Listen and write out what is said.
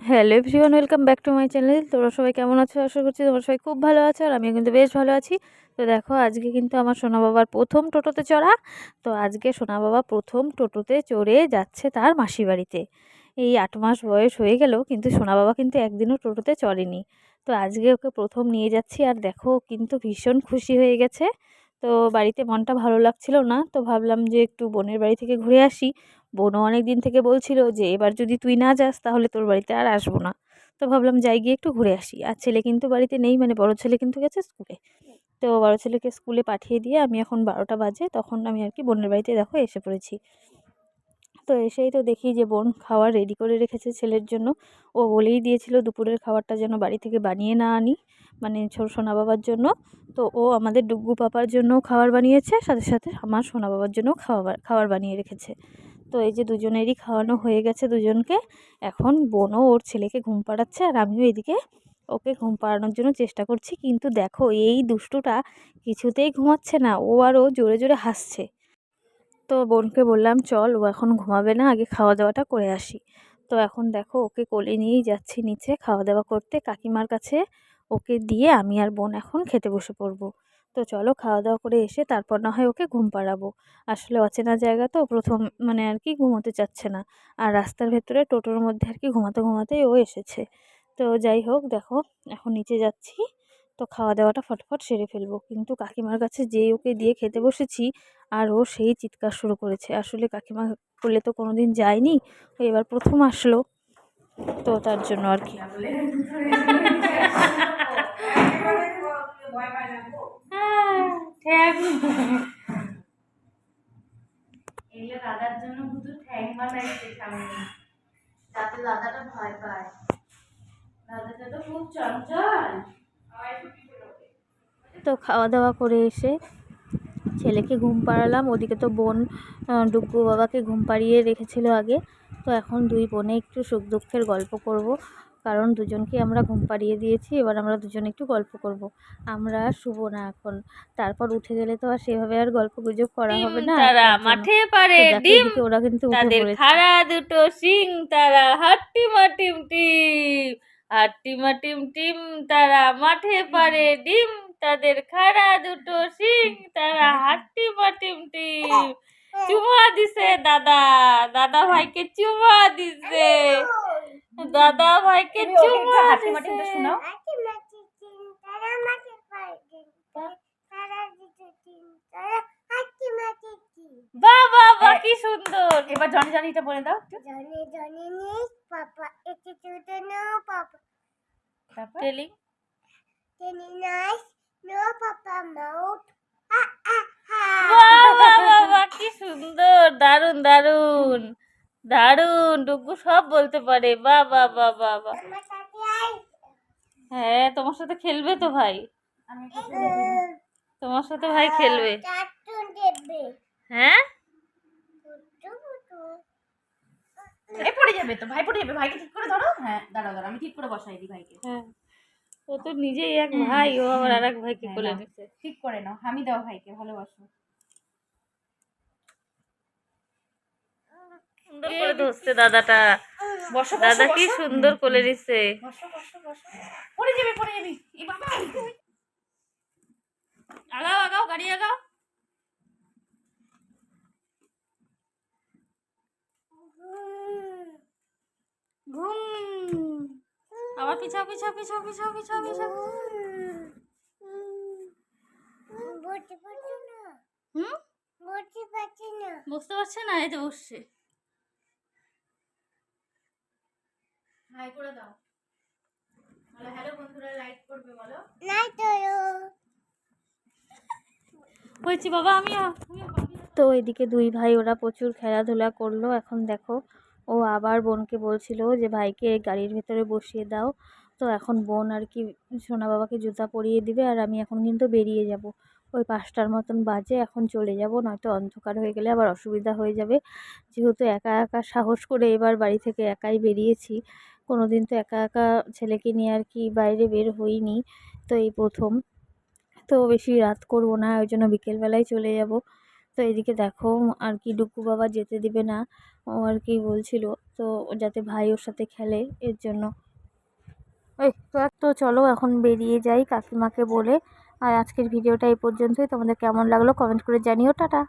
Hello everyone, welcome back to my channel. তোমরা সবাই কেমন আছো? আশা করছি তোমরা সবাই খুব ভালো আছো, আর আমিও কিন্তু বেশ ভালো আছি। তো দেখো, আজকে কিন্তু আমার সোনা বাবার প্রথম টোটোতে চড়া। তো আজকে সোনা বাবা প্রথম টোটোতে চড়ে যাচ্ছে তার মাসি বাড়িতে। এই 8 মাস বয়স হয়ে গেল, কিন্তু সোনা বাবা কিন্তু একদিনও টোটোতে চড়েনি। তো আজকে ওকে প্রথম নিয়ে যাচ্ছি, আর দেখো কিন্তু ভীষণ খুশি হয়ে গেছে। তো বাড়িতে মনটা ভালো লাগছিল না, তো ভাবলাম যে একটু বোনের বাড়ি থেকে ঘুরে আসি। বোনও অনেক দিন থেকে বলছিল যে এবার যদি তুই না যাস তাহলে তোর বাড়িতে আর আসবো না। তো ভাবলাম যাই, গিয়ে একটু ঘুরে আসি। আর ছেলে কিন্তু বাড়িতে নেই, মানে বড় ছেলে কিন্তু গেছে স্কুলে। তো বড় ছেলেকে স্কুলে পাঠিয়ে দিয়ে আমি এখন 12টা বাজে, তখন আমি আর কি বোনের বাড়িতে দেখো এসে পড়েছি। তো এসেই তো দেখি যে বোন খাবার রেডি করে রেখেছে ছেলের জন্য। ও বলেই দিয়েছিল দুপুরের খাবারটা যেন বাড়ি থেকে বানিয়ে না আনি, মানে সোনা বাবার জন্য। তো ও আমাদের ডুগ্গু পাপার জন্য খাবার বানিয়েছে, সাথে সাথে আমার সোনা বাবার জন্য খাবার বানিয়ে রেখেছে। তো এই যে দুজনেরই খাওয়ানো হয়ে গেছে দুজনকে। এখন বোনও ওর ছেলেকে ঘুম পাড়াচ্ছে, আর আমিও এদিকে ওকে ঘুম পাড়ানোর জন্য চেষ্টা করছি। কিন্তু দেখো, এই দুষ্টুটা কিছুতেই ঘুমাচ্ছে না, ও আরও জোরে জোরে হাসছে। তো বোনকে বললাম চল, ও এখন ঘুমাবে না, আগে খাওয়া দাওয়াটা করে আসি। তো এখন দেখো ওকে কোলে নিয়েই যাচ্ছি নিচে খাওয়া দাওয়া করতে কাকিমার কাছে। ওকে দিয়ে আমি আর বোন এখন খেতে বসে পড়বো। তো চলো, খাওয়া দাওয়া করে এসে তারপর না হয় ওকে ঘুম পাড়াবো। আসলে অচেনা জায়গা তো প্রথম, মানে আর কি ঘুমোতে চাচ্ছে না। আর রাস্তার ভেতরে টোটোর মধ্যে আর কি ঘুমাতে ঘুমাতেই ও এসেছে। তো যাই হোক, দেখো এখন নিচে যাচ্ছি। তো খাওয়া দাওয়াটা ফটফট সেরে ফেলবো, কিন্তু কাকিমার কাছে যেই ওকে দিয়ে খেতে বসেছি, আর ও সেই চিৎকার শুরু করেছে। আসলে কাকিমা করলে তো কোনোদিন যায়নি, ও এবার প্রথম আসলো, তো তার জন্য আর কি। দাদার জন্য শুধু ঠ্যাং বানাইছে সামনে, যাতে দাদাটা ভয় পায়। দাদাটা তো খুব চঞ্চল। তো খাওয়া দাওয়া করে এসে ছেলেকে ঘুম পাড়ালাম। ওদিকে তো বোন ডুগ্গু বাবাকে ঘুম পাড়িয়ে রেখেছিল আগে। তো এখন দুই বোনে একটু সুখ দুঃখের গল্প করব, কারণ দুজনকে আমরা ঘুম পাড়িয়ে দিয়েছি। এবার আমরা দুজনে একটু গল্প করব। আমরা আর শুবো না এখন, তারপর উঠে গেলে তো আর সেভাবে আর গল্প গুজব করা ডিম হবে না, তারা তার জন্য। মাঠে তো পারে দেখো ডিম, এদিকে ওরা কিন্তু উঠে তাদের পড়েছে। খাড়া দুটো শিং তারা হাট্টি মাটিম টিম, হাট্টি মাটিম টিম তারা মাঠে পারে ডিম, তাদের খাড়া দুটো শিং তারা হাট্টি মাটিম টিম। চুমা দিছে দাদা, দাদা ভাইকে চুমা দিছে, দাদা ভাইকে চুমা দিছে। শোনাও। বাহ বাহ বাহ, কি সুন্দর। এবার জনি জনিটা বলে দাও। জনি জনি নিস পাপা এতে ছোট নো পাপা তারপর টেলিং টেনি নাইস নো পাপা মাউথ বাহ বাহ বাহ বাহ, কি সুন্দর, দারুন দারুন দারুন। ডুগু সব বলতে পারে। বাহ বাহ বাহ বাহ বাহ। আমার সাথে আই হ্যাঁ, তোমার সাথে খেলবে তো ভাই, তোমার সাথে ভাই খেলবে। কার্টুন দেখবে হ্যাঁ, টুটু এ পড়ে যাবে তো, ভাই পড়ে যাবে। ভাইকে ঠিক করে ধরো। হ্যাঁ, দাঁড়াও দাঁড়াও, আমি ঠিক করে বসাই দিই ভাইকে। হ্যাঁ, ও তো নিজেই এক ভাই, ও আবার আর এক ভাইকে কোলে নিচ্ছে। ঠিক করে নাও, হামি দাও ভাইকে, ভালোবাসো। সুন্দর করে ধরছে দাদাটা। বসো দাদা কি সুন্দর কোলে নিচ্ছে। বসো বসো বসো, পড়ে যাবে পড়ে যাবি। এই বাবা, আগাও আগাও, গাড়ি আগাও। ঘুম, আবার পিছাও পিছাও পিছাও পিছাও পিছাও পিছাও। বলতে পারছি না হুম, বলতে পারছি না বুঝতে পারছে না, এই যে বসছে। হাই করে দাও, বলো হ্যালো বন্ধুরা, লাইক করবে বলো। নাই তো হয়েছি বাবা, আমিও। তো এদিকে দুই ভাই ওরা প্রচুর খেলাধুলা করলো। এখন দেখো ও আবার বোনকে বলছিল যে ভাইকে গাড়ির ভেতরে বসিয়ে দাও। তো এখন বোন আর কি সোনা বাবাকে জুতা পরিয়ে দিবে, আর আমি এখন কিন্তু বেরিয়ে যাব। ওই 5টার মতন বাজে, এখন চলে যাব, নয়তো অন্ধকার হয়ে গেলে আবার অসুবিধা হয়ে যাবে। যেহেতু একা একা সাহস করে এবার বাড়ি থেকে একাই বেরিয়েছি, কোনোদিন তো একা একা ছেলেকে নিয়ে আর কি বাইরে বের হইনি, তো এই প্রথম। তো বেশি রাত করব না, ওই জন্য বিকেলবেলায় চলে যাব। তো এদিকে দেখো আর কি ডুকু বাবা যেতে দিবে না, ও আর কি বলছিল, তো যাতে ভাই ওর সাথে খেলে এর জন্য। ওই তো চলো এখন বেরিয়ে যাই কাকিমাকে বলে। আর আজকের ভিডিওটা এই পর্যন্তই, তোমাদের কেমন লাগলো কমেন্ট করে জানিও। টাটা।